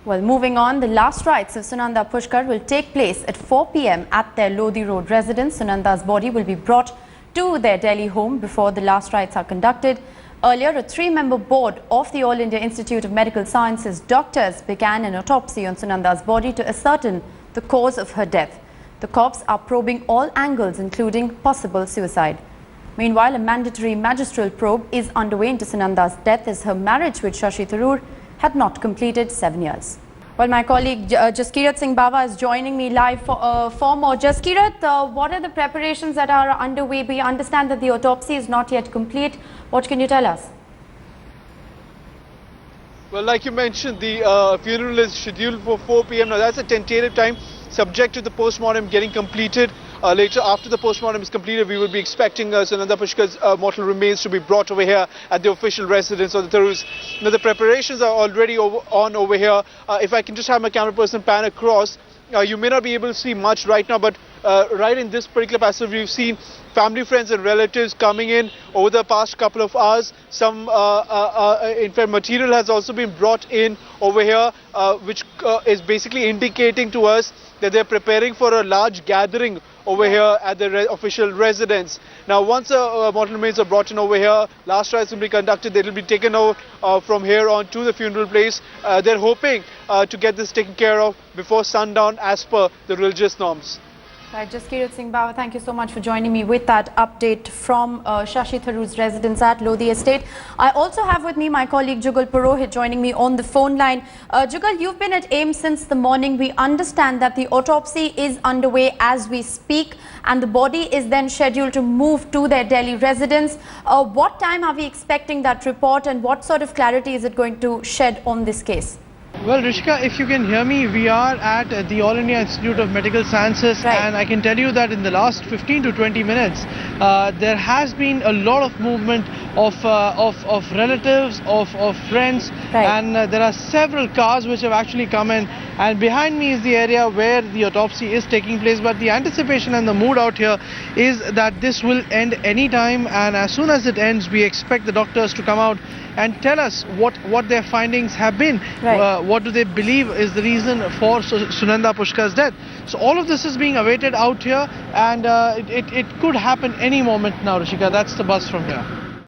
Well, moving on, the last rites of Sunanda Pushkar will take place at 4 p.m. at their Lodi Road residence. Sunanda's body will be brought to their Delhi home before the last rites are conducted. Earlier, a 3-member board of the All India Institute of Medical Sciences doctors began an autopsy on Sunanda's body to ascertain the cause of her death. The corps are probing all angles, including possible suicide. Meanwhile, a mandatory magistral probe is underway into Sunanda's death as her marriage with Shashi Tharoor had not completed 7 years. Well, my colleague Jaskirat Singh Bawa is joining me live for more. Jaskirat, what are the preparations that are underway? We understand that the autopsy is not yet complete. What can you tell us? Well, like you mentioned, the funeral is scheduled for 4 p.m. Now, that's a tentative time, subject to the postmortem getting completed. Later, after the postmortem is completed, we will be expecting Sunanda Pushkar's mortal remains to be brought over here at the official residence of the Tharoors. Now, the preparations are already on over here. If I can just have my camera person pan across, you may not be able to see much right now, but right in this particular passage, we've seen family, friends and relatives coming in over the past couple of hours. Some, in fact, material has also been brought in over here, which is basically indicating to us that they're preparing for a large gathering over here at the official residence. Now, once mortal remains are brought in over here, last rites will be conducted. They will be taken out from here on to the funeral place. They're hoping to get this taken care of before sundown as per the religious norms. Right, Jaskirat Singh Bawa, thank you so much for joining me with that update from Shashi Tharoor's residence at Lodi Estate. I also have with me my colleague Jugal Purohit joining me on the phone line. Jugal, you've been at AIIMS since the morning. We understand that the autopsy is underway as we speak and the body is then scheduled to move to their Delhi residence. What time are we expecting that report and what sort of clarity is it going to shed on this case? Well, Rishika, if you can hear me, we are at the All India Institute of Medical Sciences, right. And I can tell you that in the last 15 to 20 minutes, there has been a lot of movement of relatives, of friends, right. And there are several cars which have actually come in, and behind me is the area where the autopsy is taking place. But the anticipation and the mood out here is that this will end anytime, and as soon as it ends, we expect the doctors to come out and tell us what their findings have been. Right. What do they believe is the reason for Sunanda Pushkar's death. So all of this is being awaited out here, and it could happen any moment now, Rishika. That's the buzz from here.